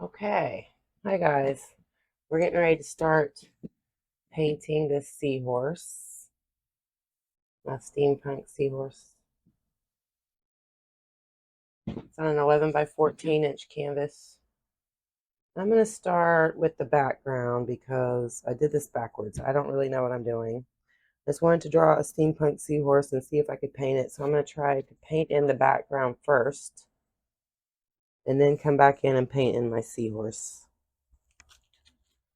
Okay, hi guys. We're getting ready to start painting this seahorse, my steampunk seahorse. It's on an 11 by 14 inch canvas. I'm going to start with the background because I did this backwards. I don't really know what I'm doing. I just wanted to draw a steampunk seahorse and see if I could paint it. So I'm going to try to paint in the background first and then come back in and paint in my seahorse.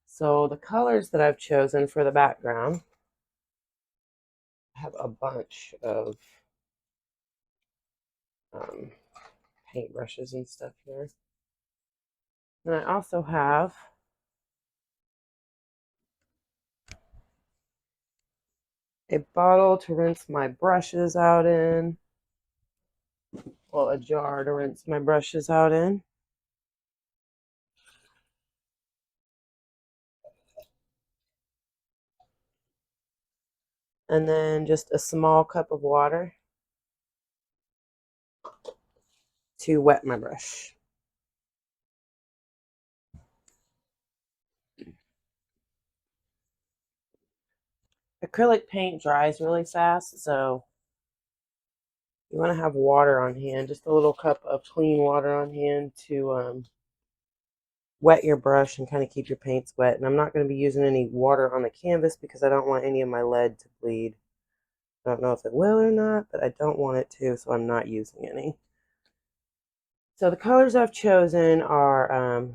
So the colors that I've chosen for the background, I have a bunch of paintbrushes and stuff here. And I also have a bottle to rinse my brushes out in. Well, a jar to rinse my brushes out in. And then just a small cup of water to wet my brush. Acrylic paint dries really fast, so you want to have water on hand, just a little cup of clean water on hand to wet your brush and kind of keep your paints wet. And I'm not going to be using any water on the canvas because I don't want any of my lead to bleed. I don't know if it will or not, but I don't want it to, so I'm not using any. So the colors I've chosen are,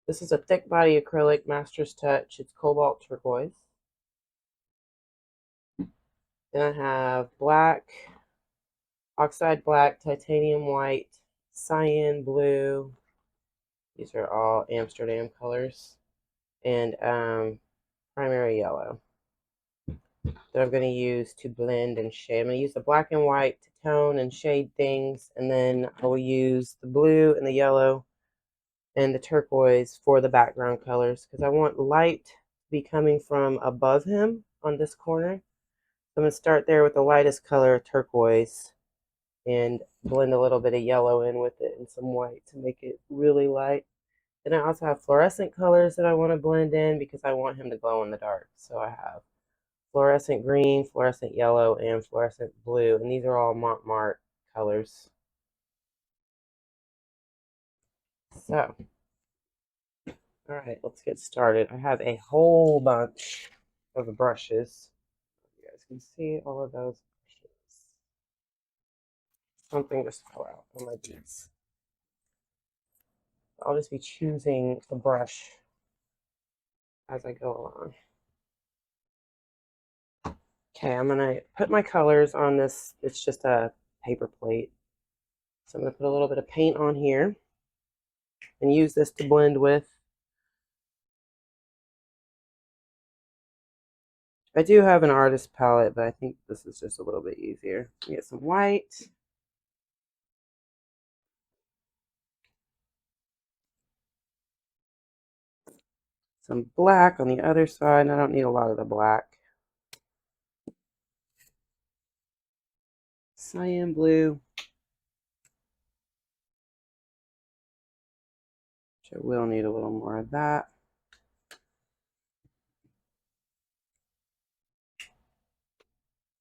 this is a thick body acrylic Master's Touch. It's cobalt turquoise. Then I have black, oxide black, titanium white, cyan blue. These are all Amsterdam colors. And primary yellow that I'm going to use to blend and shade. I'm going to use the black and white to tone and shade things. And then I will use the blue and the yellow and the turquoise for the background colors because I want light to be coming from above him on this corner. So I'm going to start there with the lightest color, turquoise, and blend a little bit of yellow in with it and some white to make it really light. Then I also have fluorescent colors that I want to blend in because I want him to glow in the dark. So I have fluorescent green, fluorescent yellow, and fluorescent blue, and these are all Montmartre colors. So all right, let's get started. I have a whole bunch of brushes. You guys can see all of those brushes. Something just fell out on my beads. I'll just be choosing the brush as I go along. Okay, I'm gonna put my colors on this. It's just a paper plate. So I'm gonna put a little bit of paint on here and use this to blend with. I do have an artist palette, but I think this is just a little bit easier. Get some white. Some black on the other side. I don't need a lot of the black. Cyan blue. Which I will need a little more of that.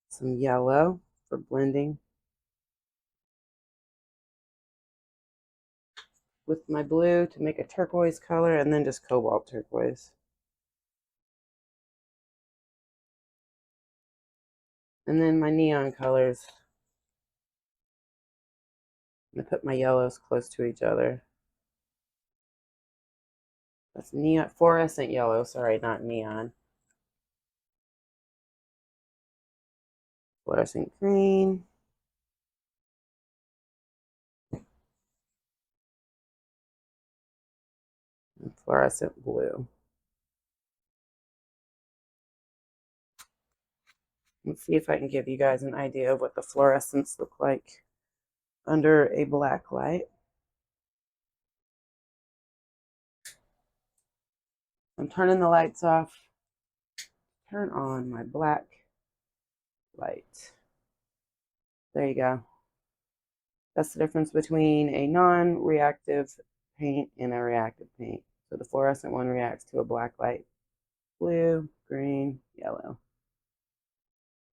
Some yellow for blending with my blue to make a turquoise color, and then just cobalt turquoise. And then my neon colors. I'm going to put my yellows close to each other. That's neon, fluorescent yellow, sorry, not neon. Fluorescent green. And fluorescent blue. Let's see if I can give you guys an idea of what the fluorescents look like under a black light. I'm turning the lights off. Turn on my black light. There you go. That's the difference between a non-reactive paint and a reactive paint. So the fluorescent one reacts to a black light. Blue, green, yellow.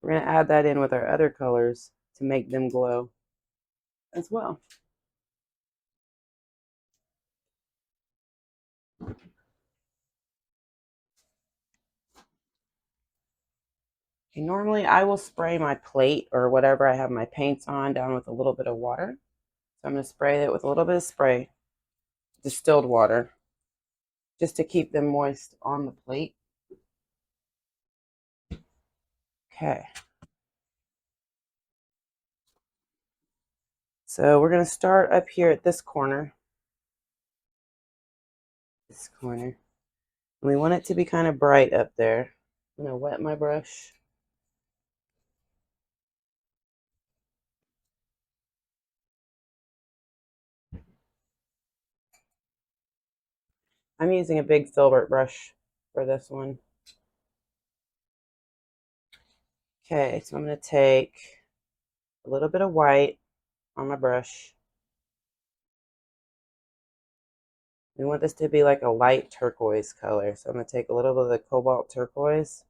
We're going to add that in with our other colors to make them glow as well. Okay, normally I will spray my plate or whatever I have my paints on down with a little bit of water. So I'm going to spray it with a little bit of spray, distilled water, just to keep them moist on the plate. Okay. So we're going to start up here at this corner. This corner. And we want it to be kind of bright up there. I'm going to wet my brush. I'm using a big filbert brush for this one. Okay, so I'm going to take a little bit of white on my brush. We want this to be like a light turquoise color. So I'm going to take a little bit of the cobalt turquoise,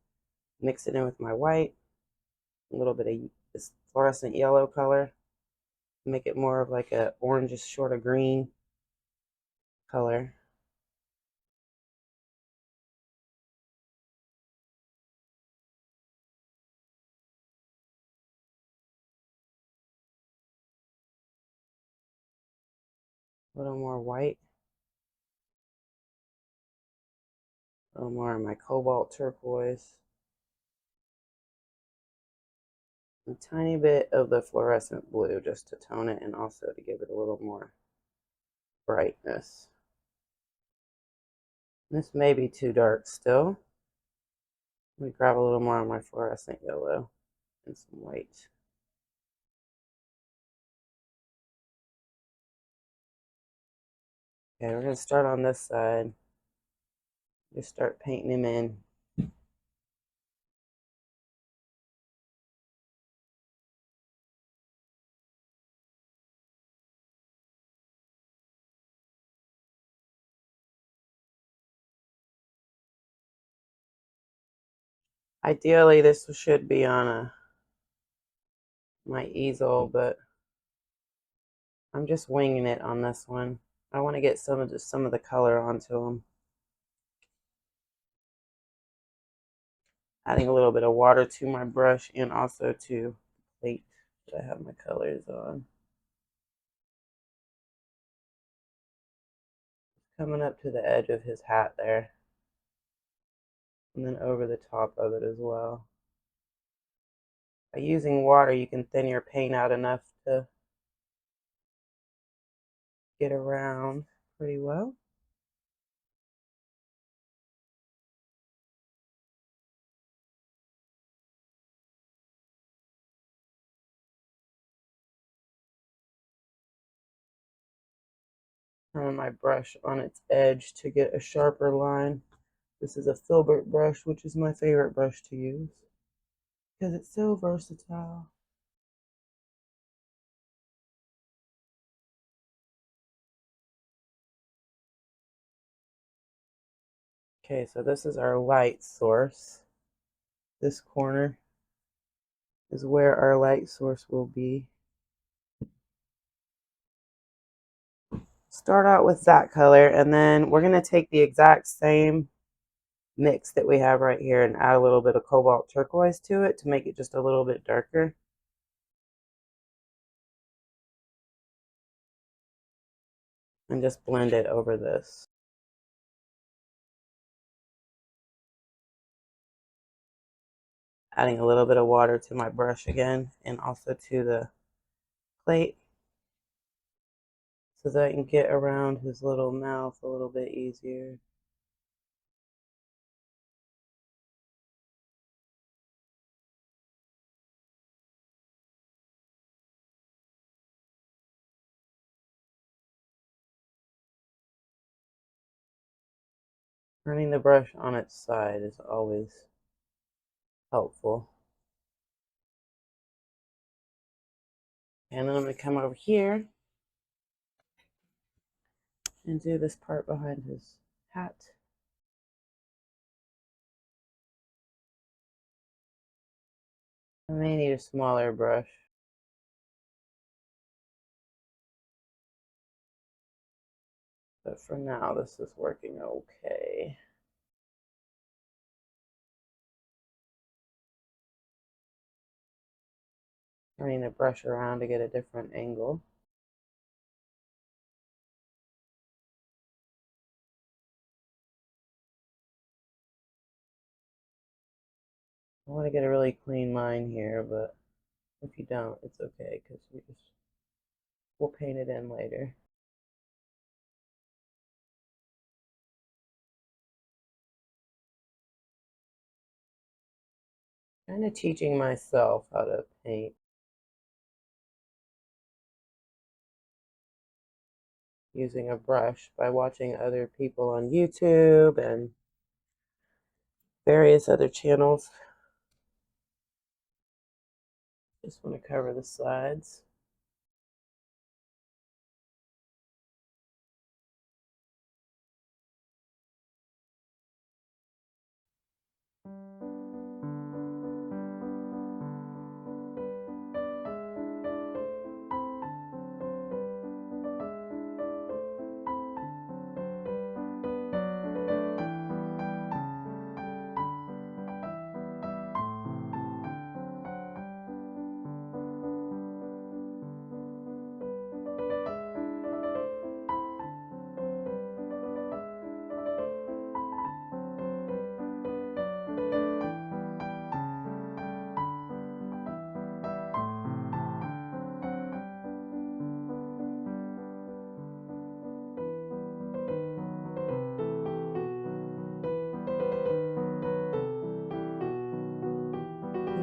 mix it in with my white, a little bit of this fluorescent yellow color, make it more of like a orangish short of green color. A little more white. A little more of my cobalt turquoise. A tiny bit of the fluorescent blue just to tone it and also to give it a little more brightness. This may be too dark still. Let me grab a little more of my fluorescent yellow and some white. Okay, we're going to start on this side. Just start painting him in. Ideally, this should be on my easel, but I'm just winging it on this one. I want to get some of the color onto them. Adding a little bit of water to my brush and also to the plate that I have my colors on. Coming up to the edge of his hat there. And then over the top of it as well. By using water, you can thin your paint out enough to get around pretty well. Turn my brush on its edge to get a sharper line. This is a filbert brush, which is my favorite brush to use because it's so versatile. Okay, so this is our light source. This corner is where our light source will be. Start out with that color, and then we're going to take the exact same mix that we have right here and add a little bit of cobalt turquoise to it to make it just a little bit darker. And just blend it over this. Adding a little bit of water to my brush again and also to the plate so that I can get around his little mouth a little bit easier. Turning the brush on its side is always helpful. And then I'm going to come over here and do this part behind his hat. I may need a smaller brush. But for now, this is working okay. Turning the brush around to get a different angle. I want to get a really clean line here, but if you don't, it's okay because we'll paint it in later. Kind of teaching myself how to paint using a brush by watching other people on YouTube and various other channels. Just want to cover the sides.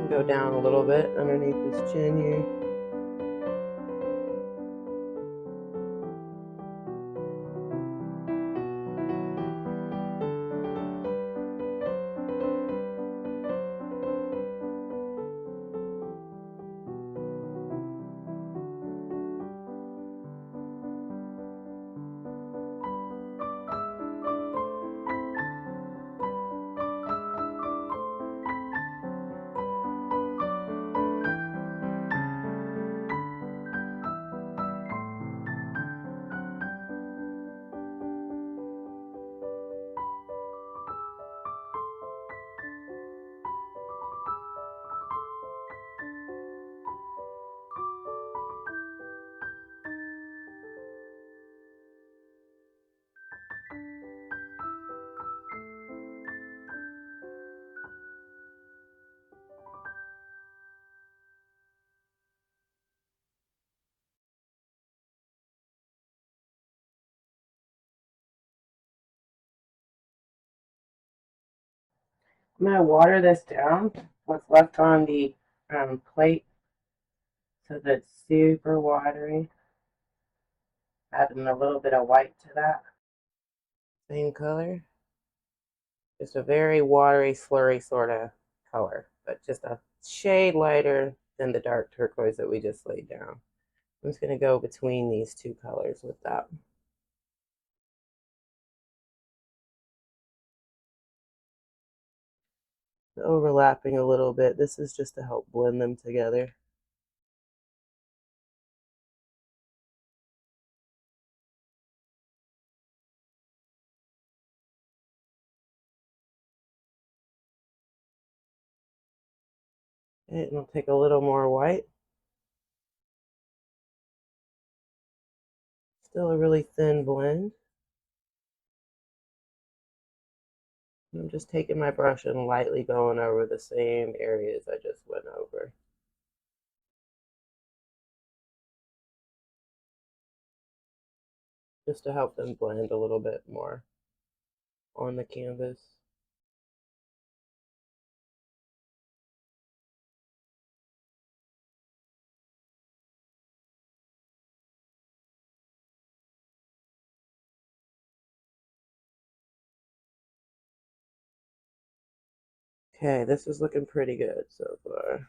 Go down a little bit underneath his chin here. I'm going to water this down, what's left on the plate, so that it's super watery. Adding a little bit of white to that. Same color. Just a very watery, slurry sort of color, but just a shade lighter than the dark turquoise that we just laid down. I'm just going to go between these two colors with that. Overlapping a little bit. This is just to help blend them together. Okay, and I'll take a little more white. Still a really thin blend. I'm just taking my brush and lightly going over the same areas I just went over. Just to help them blend a little bit more on the canvas. Okay, this is looking pretty good so far.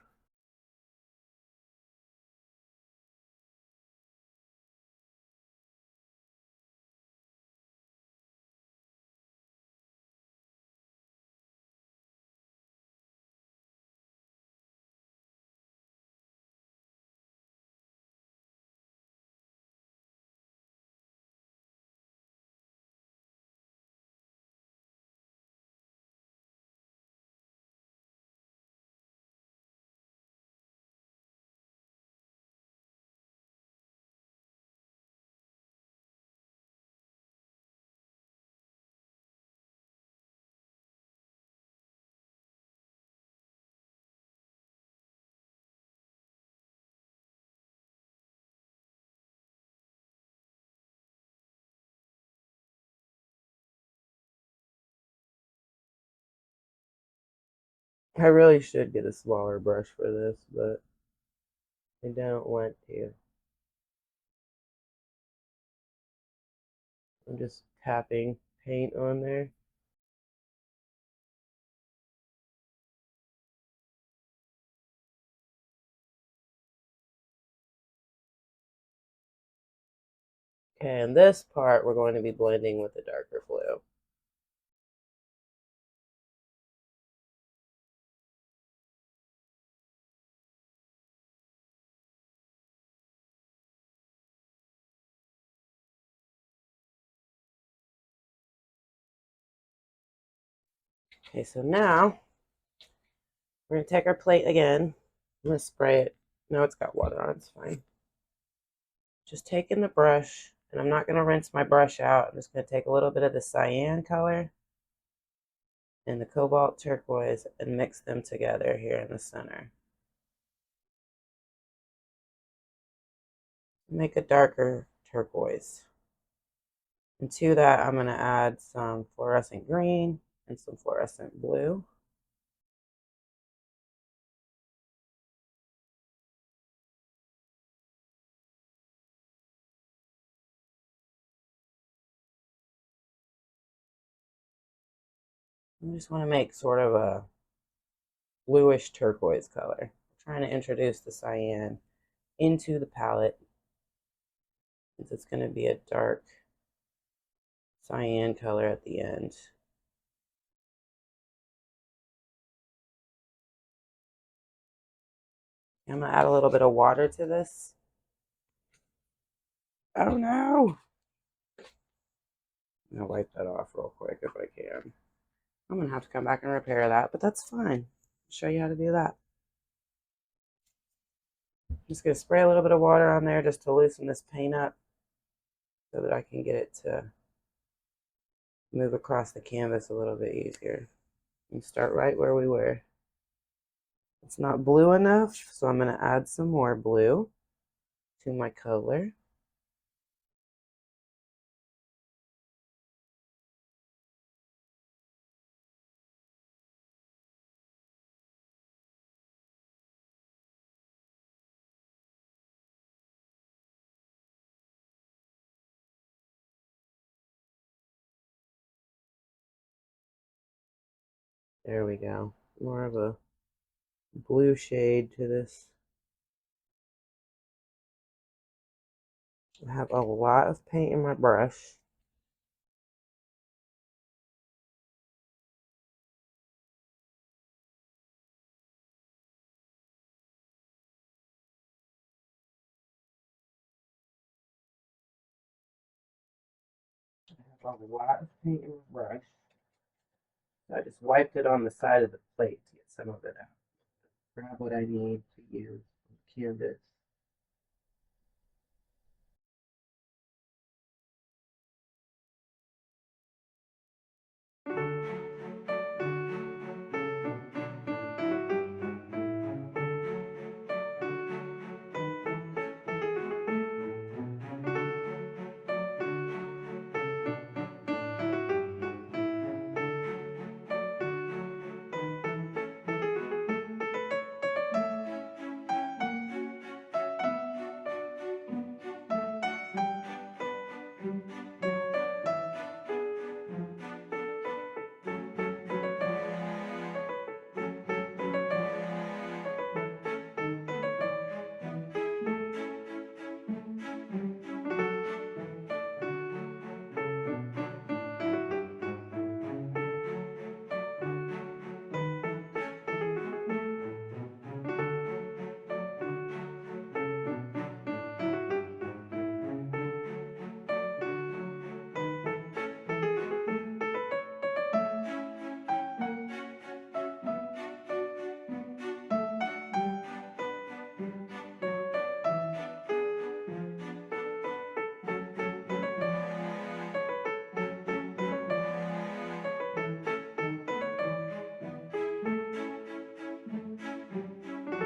I really should get a smaller brush for this, but I don't want to. I'm just tapping paint on there. Okay, and this part we're going to be blending with the darker blue. Okay, so now we're going to take our plate again. I'm going to spray it. No, it's got water on, it's fine. Just taking the brush, and I'm not going to rinse my brush out. I'm just going to take a little bit of the cyan color and the cobalt turquoise and mix them together here in the center. Make a darker turquoise. And to that, I'm going to add some fluorescent green and some fluorescent blue. I just want to make sort of a bluish turquoise color. I'm trying to introduce the cyan into the palette, since it's going to be a dark cyan color at the end. I'm going to add a little bit of water to this. Oh no! I'm going to wipe that off real quick if I can. I'm going to have to come back and repair that, but that's fine. I'll show you how to do that. I'm just going to spray a little bit of water on there just to loosen this paint up so that I can get it to move across the canvas a little bit easier. And start right where we were. It's not blue enough, so I'm going to add some more blue to my color. There we go. More of a blue shade to this. I have a lot of paint in my brush. I have a lot of paint in my brush. I just wiped it on the side of the plate to get some of it out. Grab what I need to use on the canvas.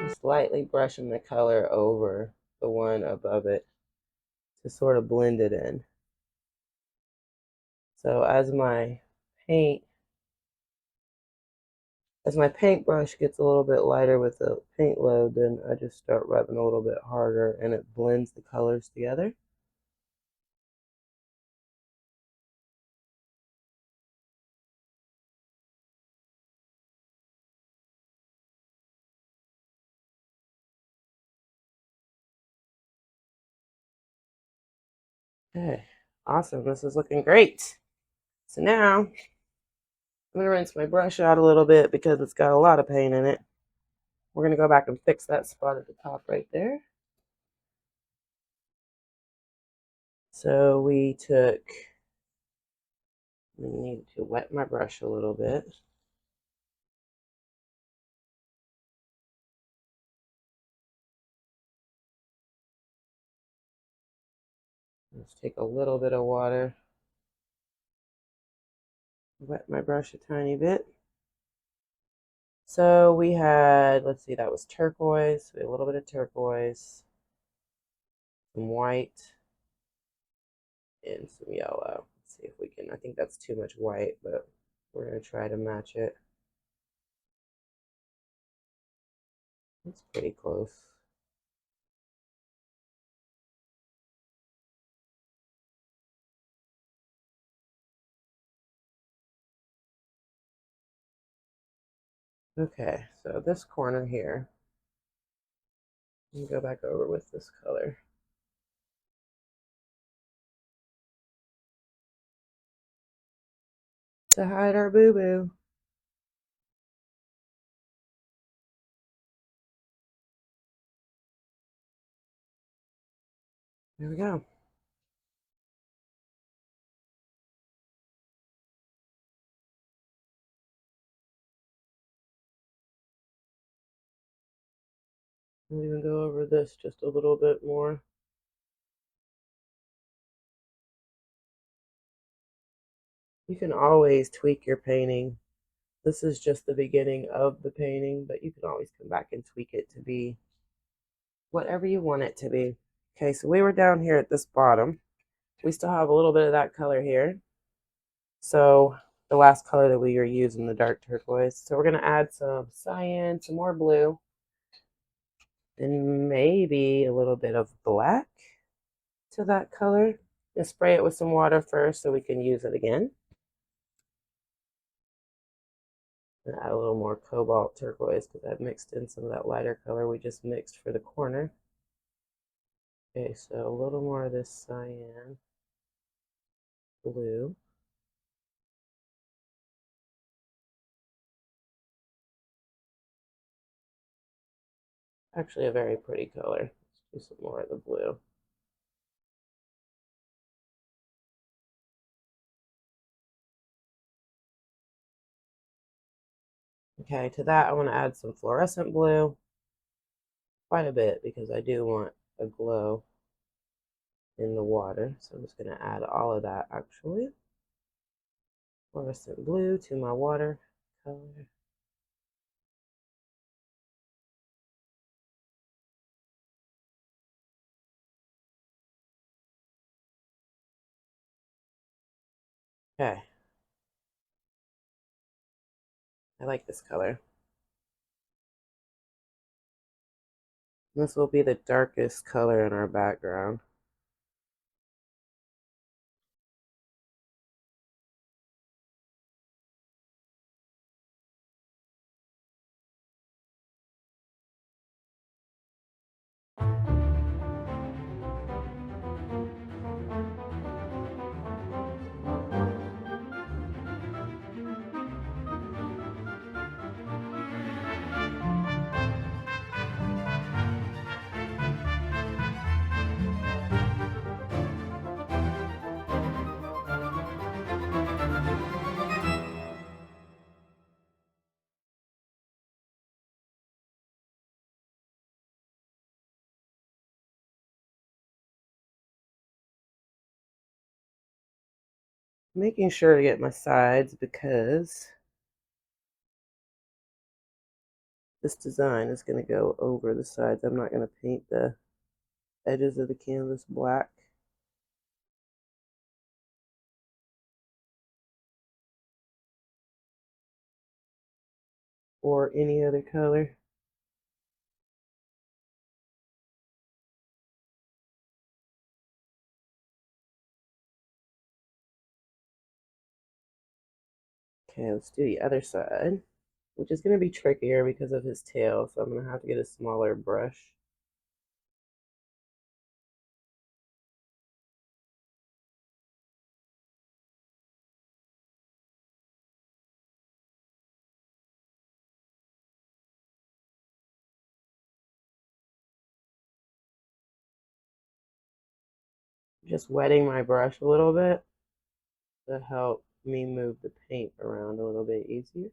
Just lightly brushing the color over the one above it to sort of blend it in. So as my paint As my paintbrush gets a little bit lighter with the paint load, then I just start rubbing a little bit harder and it blends the colors together. Okay, awesome. This is looking great. So now I'm going to rinse my brush out a little bit because it's got a lot of paint in it. We're going to go back and fix that spot at the top right there. So we need to wet my brush a little bit. Let's take a little bit of water, wet my brush a tiny bit. So we had, let's see, that was turquoise. We had a little bit of turquoise, some white, and some yellow. Let's see if we can, I think that's too much white, but we're going to try to match it. It's pretty close. Okay, so this corner here, let me go back over with this color. To hide our boo-boo. There we go. We'll even go over this just a little bit more. You can always tweak your painting. This is just the beginning of the painting, but you can always come back and tweak it to be whatever you want it to be. Okay, so we were down here at this bottom. We still have a little bit of that color here. So the last color that we were using, the dark turquoise. So we're going to add some cyan, some more blue, and maybe a little bit of black to that color. And spray it with some water first so we can use it again. And add a little more cobalt turquoise because I've mixed in some of that lighter color we just mixed for the corner. Okay, so a little more of this cyan blue. Actually a very pretty color. Let's do some more of the blue. Okay, to that I want to add some fluorescent blue. Quite a bit because I do want a glow in the water. So I'm just going to add all of that actually. Fluorescent blue to my water color. Okay. I like this color. This will be the darkest color in our background. Making sure to get my sides because this design is going to go over the sides. I'm not going to paint the edges of the canvas black. or any other color. Okay, let's do the other side, which is going to be trickier because of his tail, so I'm going to have to get a smaller brush. Just wetting my brush a little bit to help me move the paint around a little bit easier.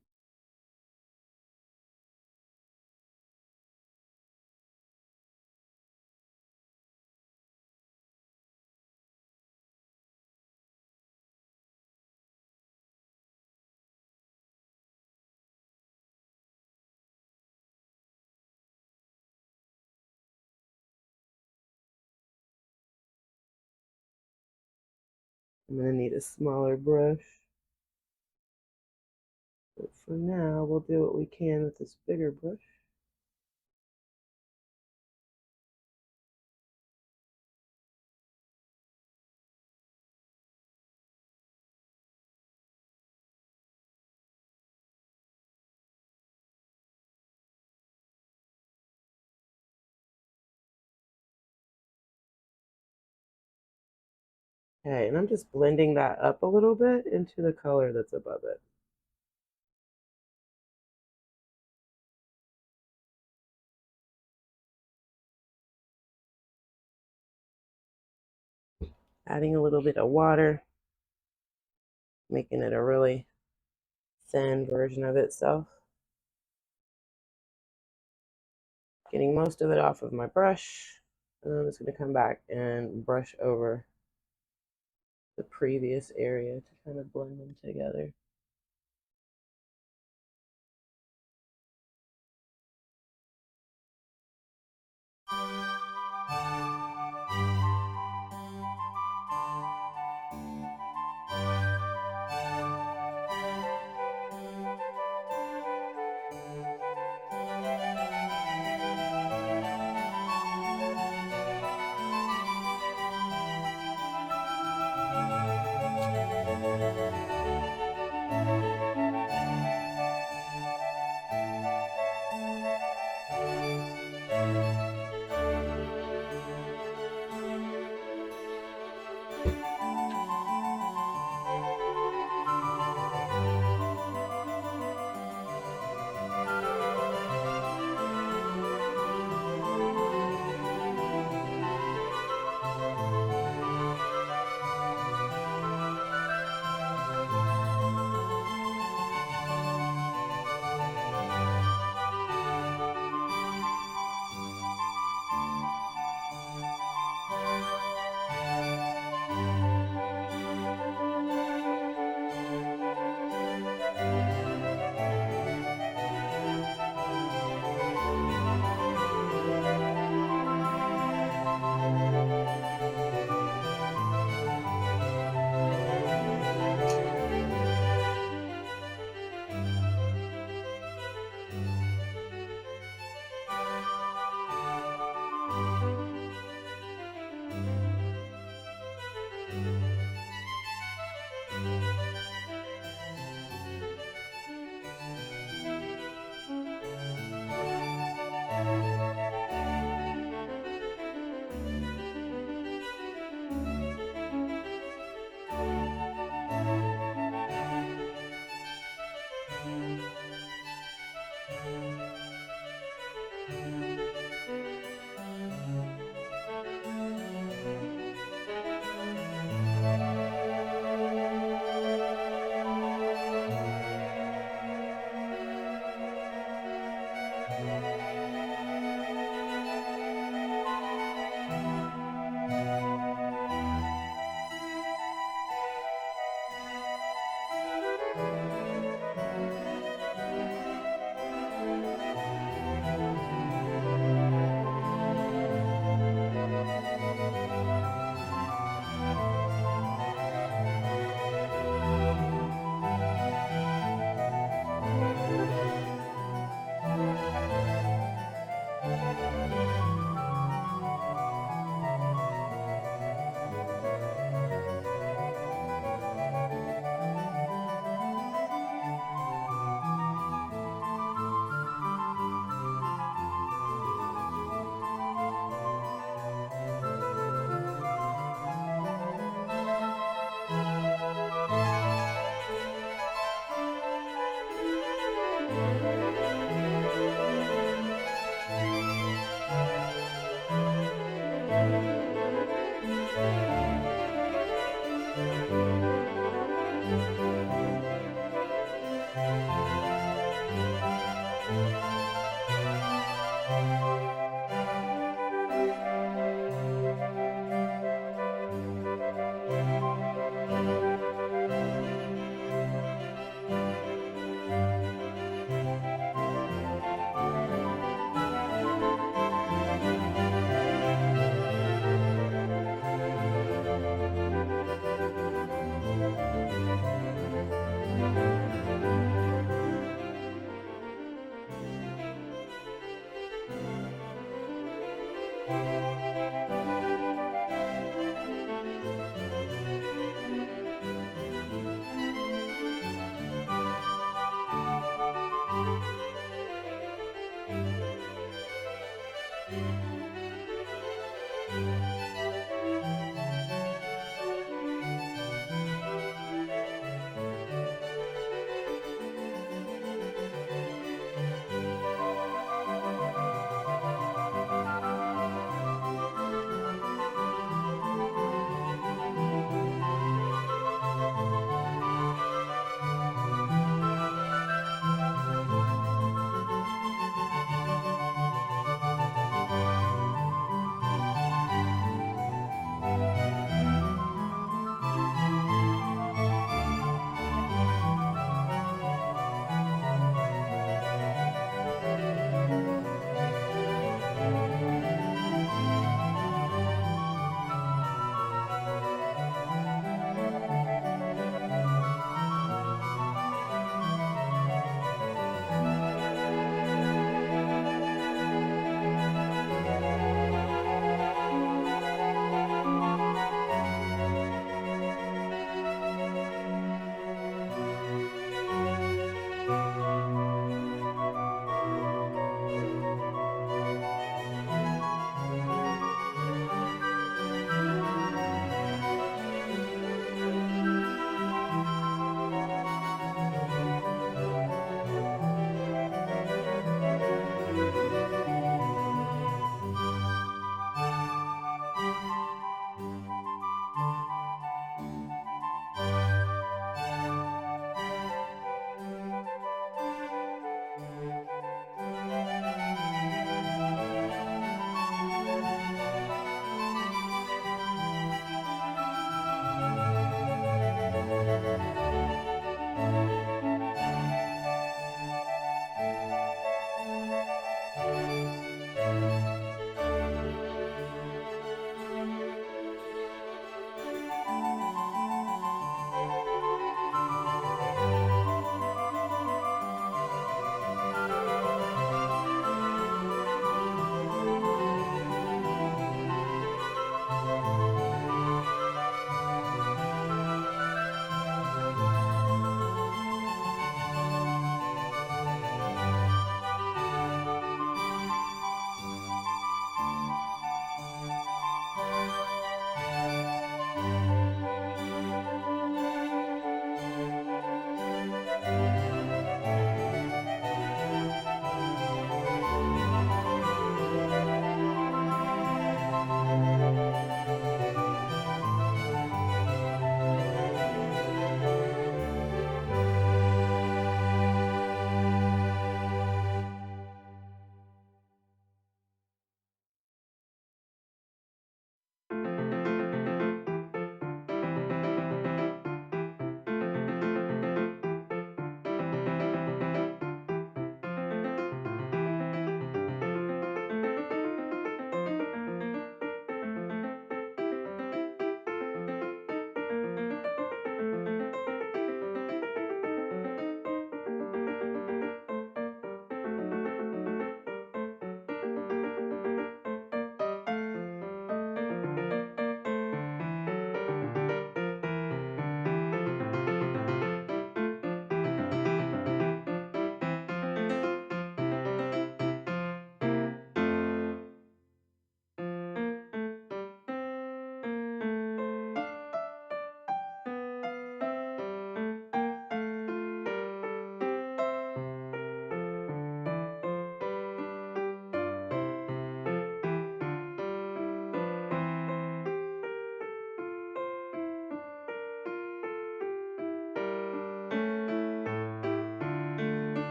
I'm going to need a smaller brush. But for now, we'll do what we can with this bigger brush. Okay, and I'm just blending that up a little bit into the color that's above it. Adding a little bit of water, making it a really thin version of itself. Getting most of it off of my brush, and I'm just going to come back and brush over the previous area to kind of blend them together.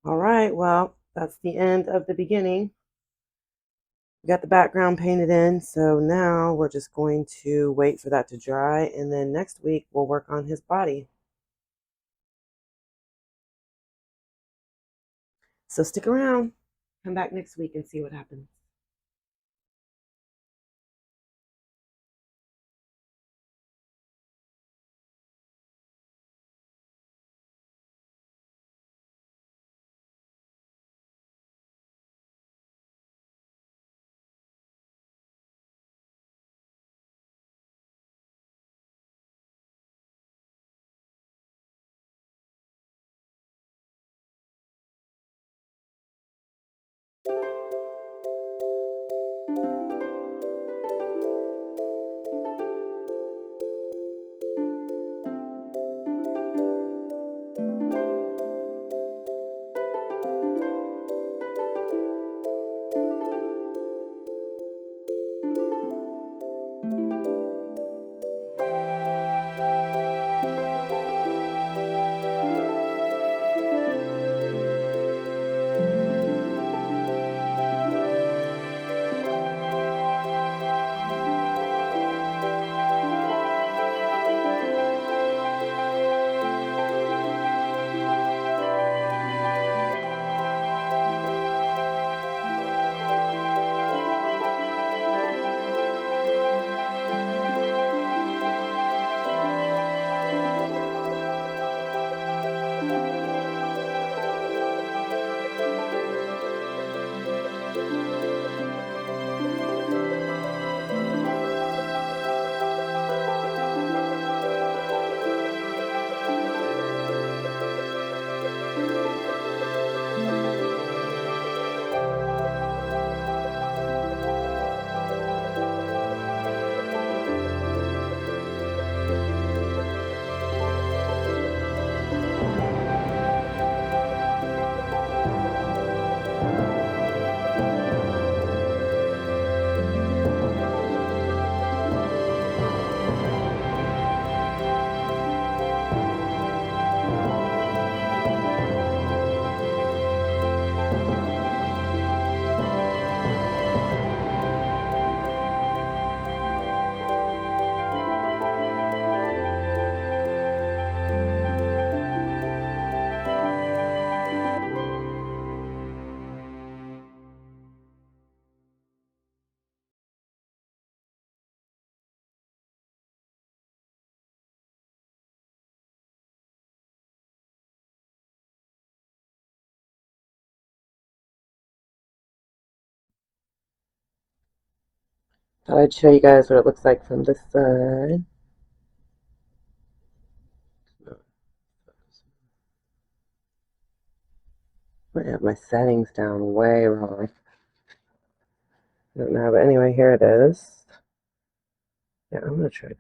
All right, well, that's the end of the beginning. We got the background painted in, so now we're just going to wait for that to dry, and then next week we'll work on his body. So stick around. Come back next week and see what happens. Thought I'd show you guys what it looks like from this side. I have my settings down way wrong. I don't know, but anyway, here it is. Yeah, I'm going to try to